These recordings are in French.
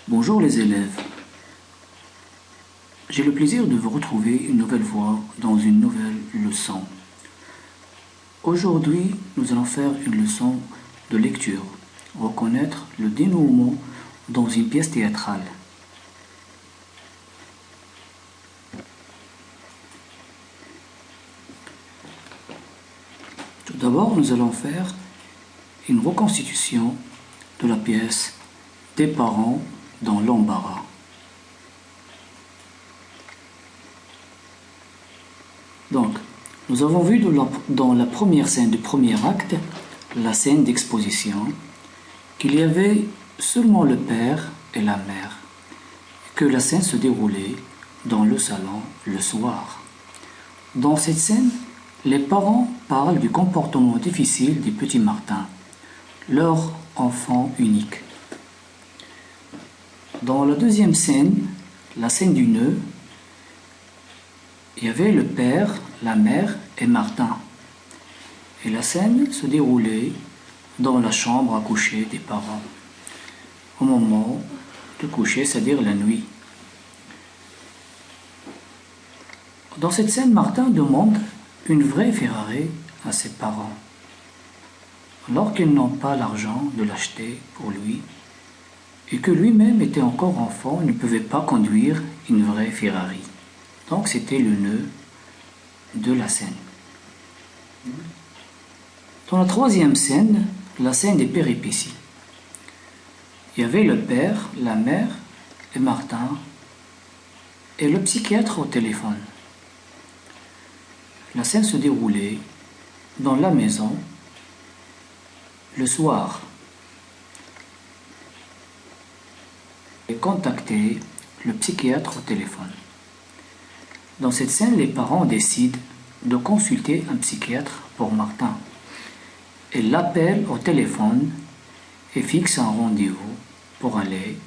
Bonjour les élèves, j'ai le plaisir de vous retrouver une nouvelle fois dans une nouvelle leçon. Aujourd'hui, nous allons faire une leçon de lecture, reconnaître le dénouement dans une pièce théâtrale. Tout d'abord, nous allons faire une reconstitution de la pièce des parents dans l'embarras. Donc, nous avons vu dans la première scène du premier acte, la scène d'exposition, qu'il y avait seulement le père et la mère, que la scène se déroulait dans le salon le soir. Dans cette scène, les parents parlent du comportement difficile du petit Martin, leur enfant unique. Dans la deuxième scène, la scène du nœud, il y avait le père, la mère et Martin. Et la scène se déroulait dans la chambre à coucher des parents, au moment de coucher, c'est-à-dire la nuit. Dans cette scène, Martin demande une vraie Ferrari à ses parents, alors qu'ils n'ont pas l'argent de l'acheter pour lui, et que lui-même était encore enfant, il ne pouvait pas conduire une vraie Ferrari. Donc c'était le nœud de la scène. Dans la troisième scène, la scène des péripéties. Il y avait le père, la mère et Martin et le psychiatre au téléphone. La scène se déroulait dans la maison le soir. Et contacter le psychiatre au téléphone. Dans cette scène, les parents décident de consulter un psychiatre pour Martin. Ils l'appellent au téléphone et fixent un rendez-vous pour aller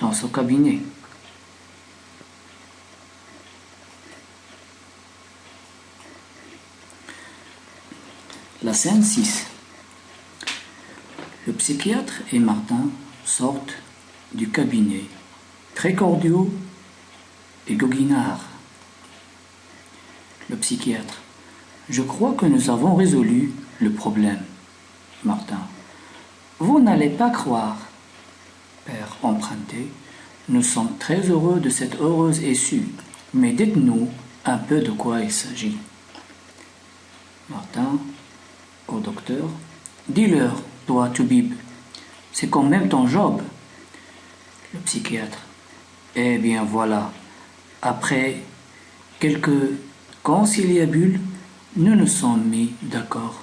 dans son cabinet. La scène 6. Le psychiatre et Martin sortent du cabinet, très cordiaux et goguinards. Le psychiatre: je crois que nous avons résolu le problème. Martin: vous n'allez pas croire. Père emprunté: nous sommes très heureux de cette heureuse issue, mais dites-nous un peu de quoi il s'agit. Martin au docteur: dis-leur, toi, Toubib, c'est quand même ton job. Le psychiatre: eh bien voilà, après quelques conciliabules, nous nous sommes mis d'accord.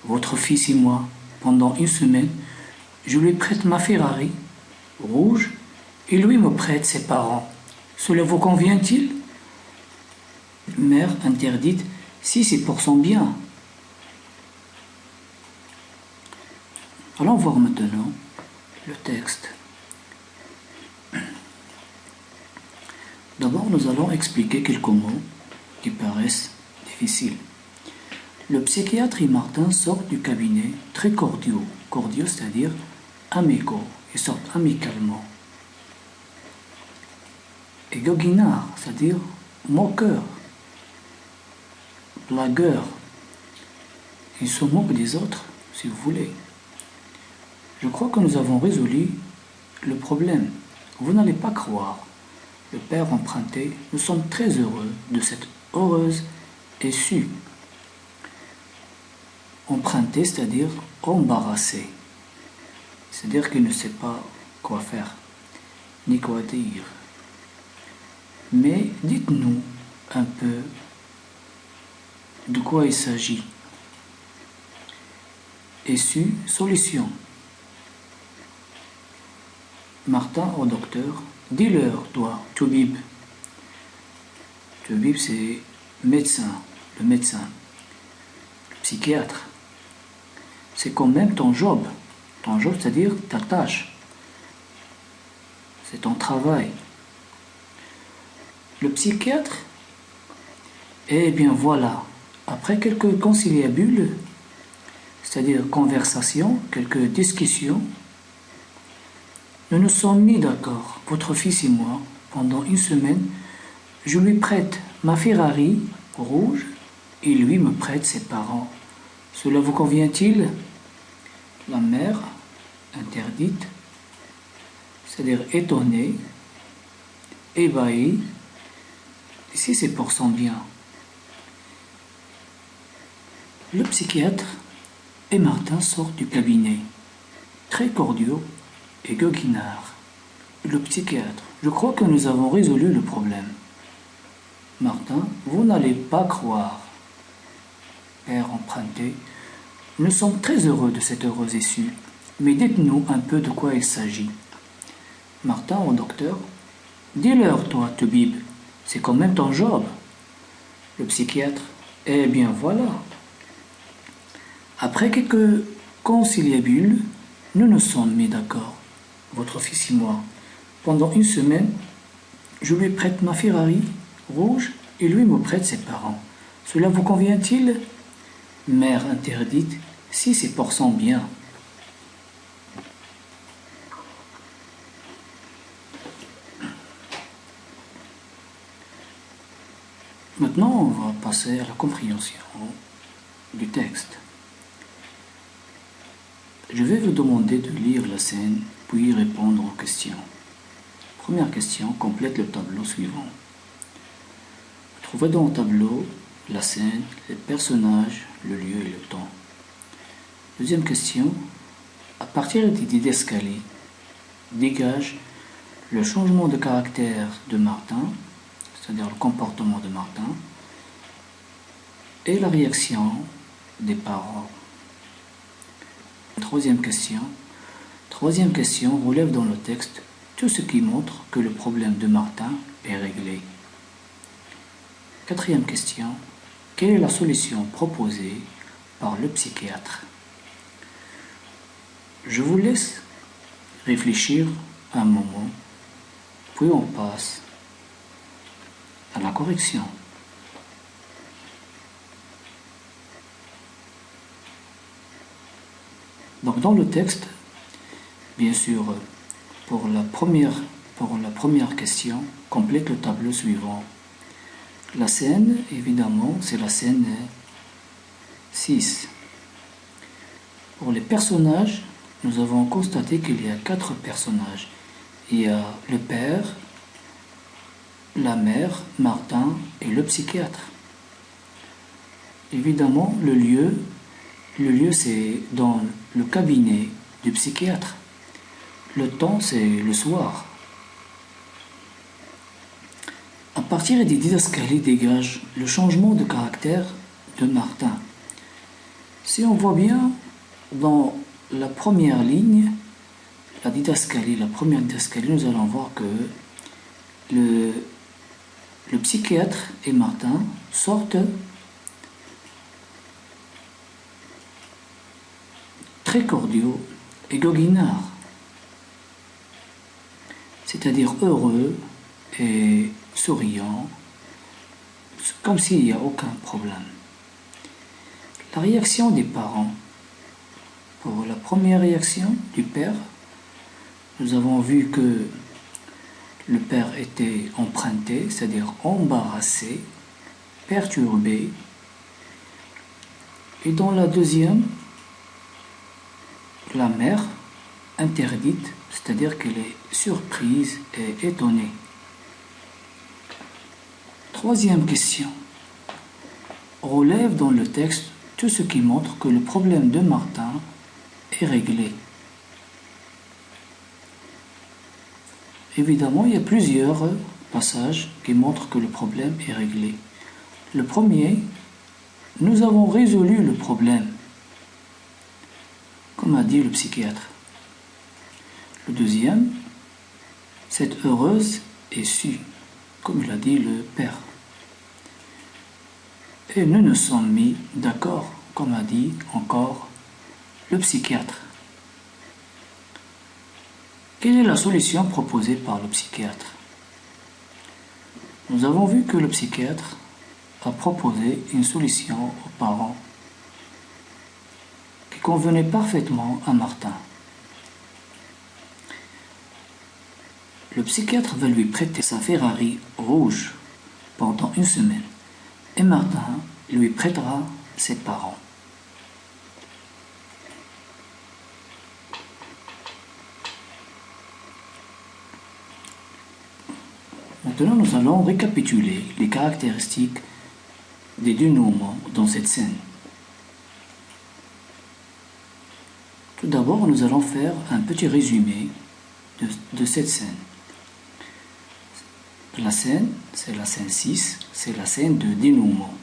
Votre fils et moi, pendant une semaine, je lui prête ma Ferrari rouge et lui me prête ses parents. Cela vous convient-il? Mère interdite: si c'est pour son bien. Allons voir maintenant le texte. D'abord, nous allons expliquer quelques mots qui paraissent difficiles. Le psychiatre et Martin sortent du cabinet très cordiaux. Cordiaux, c'est-à-dire amicaux. Ils sortent amicalement. Et goguinard, c'est-à-dire moqueur, blagueur. Ils se moquent des autres, si vous voulez. Je crois que nous avons résolu le problème. Vous n'allez pas croire. Le père emprunté: nous sommes très heureux de cette heureuse issue. Emprunté, c'est-à-dire embarrassé. C'est-à-dire qu'il ne sait pas quoi faire, ni quoi dire. Mais dites-nous un peu de quoi il s'agit. Issue, solution. Martin au docteur: dis-leur, toi, Toubib. Toubib, c'est médecin, le médecin. Le psychiatre: c'est quand même ton job. Ton job, c'est-à-dire ta tâche. C'est ton travail. Le psychiatre: eh bien voilà, après quelques conciliabules, c'est-à-dire conversation, quelques discussions, Nous nous sommes mis d'accord, votre fils et moi, pendant une semaine. Je lui prête ma Ferrari rouge et lui me prête ses parents. Cela vous convient-il? La mère, interdite, c'est-à-dire étonnée, ébahie, si c'est pour son bien. Le psychiatre et Martin sortent du cabinet, très cordiaux et goguinards. Le psychiatre, je crois que nous avons résolu le problème. Martin, vous n'allez pas croire. Père emprunté, nous sommes très heureux de cette heureuse issue, mais dites-nous un peu de quoi il s'agit. Martin au docteur, dis-leur, toi, Toubib, c'est quand même ton job. Le psychiatre, eh bien voilà. Après quelques conciliabules, nous nous sommes mis d'accord, votre fils et moi. Pendant une semaine, je lui prête ma Ferrari rouge et lui me prête ses parents. Cela vous convient-il? Mère interdite, si c'est pour son bien. Maintenant, on va passer à la compréhension du texte. Je vais vous demander de lire la scène, puis répondre aux questions. Première question, complète le tableau suivant. Trouvez dans le tableau la scène, les personnages, le lieu et le temps. Deuxième question, à partir des didascalies, dégage le changement de caractère de Martin, c'est-à-dire le comportement de Martin, et la réaction des parents. Troisième question relève dans le texte tout ce qui montre que le problème de Martin est réglé. Quatrième question, quelle est la solution proposée par le psychiatre? Je vous laisse réfléchir un moment, puis on passe à la correction. Donc dans le texte, bien sûr, pour la première question, complète le tableau suivant. La scène, évidemment, c'est la scène 6. Pour les personnages, nous avons constaté qu'il y a 4 personnages. Il y a le père, la mère, Martin et le psychiatre. Évidemment, le lieu c'est dans le cabinet du psychiatre. Le temps c'est le soir. À partir des didascalies dégage le changement de caractère de Martin. Si on voit bien dans la première ligne, la première didascalie, nous allons voir que le psychiatre et Martin sortent très cordiaux et goguinards, c'est-à-dire heureux et souriants, comme s'il n'y a aucun problème. La réaction des parents. Pour la première réaction du père, nous avons vu que le père était emprunté, c'est-à-dire embarrassé, perturbé. Et dans la deuxième, la mère interdite, c'est-à-dire qu'elle est surprise et étonnée. Troisième question. Relève dans le texte tout ce qui montre que le problème de Martin est réglé. Évidemment, il y a plusieurs passages qui montrent que le problème est réglé. Le premier, nous avons résolu le problème, comme a dit le psychiatre. Le deuxième, cette heureuse est sue, comme l'a dit le père. Et nous nous sommes mis d'accord, comme a dit encore le psychiatre. Quelle est la solution proposée par le psychiatre? Nous avons vu que le psychiatre a proposé une solution aux parents qui convenait parfaitement à Martin. Le psychiatre va lui prêter sa Ferrari rouge pendant une semaine et Martin lui prêtera ses parents. Maintenant, nous allons récapituler les caractéristiques des dénouements dans cette scène. Tout d'abord, nous allons faire un petit résumé de cette scène. La scène, c'est la scène 6, c'est la scène de dénouement.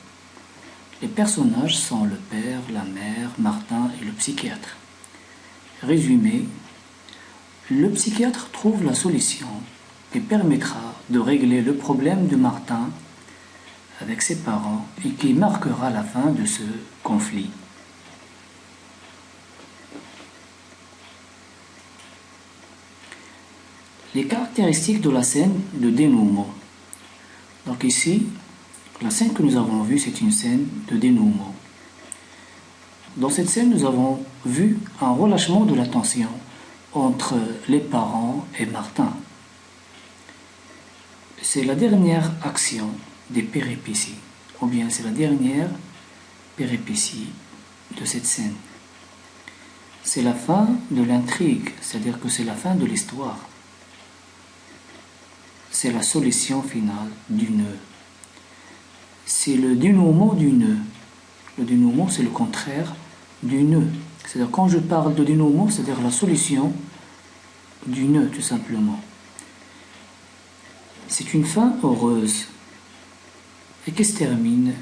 Les personnages sont le père, la mère, Martin et le psychiatre. Résumé, le psychiatre trouve la solution qui permettra de régler le problème de Martin avec ses parents et qui marquera la fin de ce conflit. Les caractéristiques de la scène de dénouement. Donc ici, la scène que nous avons vue, c'est une scène de dénouement. Dans cette scène, nous avons vu un relâchement de la tension entre les parents et Martin. C'est la dernière action des péripéties, ou bien c'est la dernière péripétie de cette scène. C'est la fin de l'intrigue, c'est-à-dire que c'est la fin de l'histoire. C'est la solution finale du nœud. C'est le dénouement du nœud. Le dénouement, c'est le contraire du nœud. C'est-à-dire, quand je parle de dénouement, c'est-à-dire la solution du nœud, tout simplement. C'est une fin heureuse et qui se termine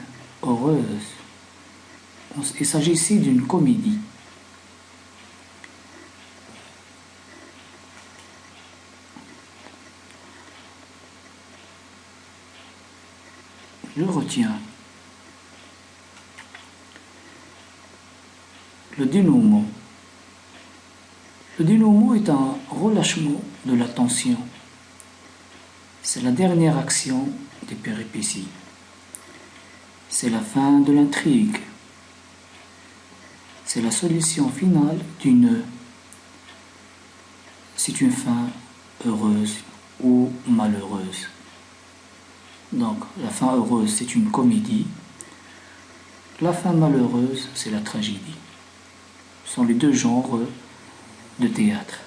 heureuse. Il s'agit ici d'une comédie. Je retiens le dénouement. Le dénouement est un relâchement de la tension. C'est la dernière action des péripéties. C'est la fin de l'intrigue. C'est la solution finale du nœud. C'est une fin heureuse ou malheureuse. Donc, la fin heureuse, c'est une comédie. La fin malheureuse, c'est la tragédie. Ce sont les deux genres de théâtre.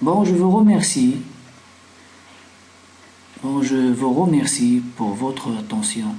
Bon, je vous remercie. Je vous remercie pour votre attention.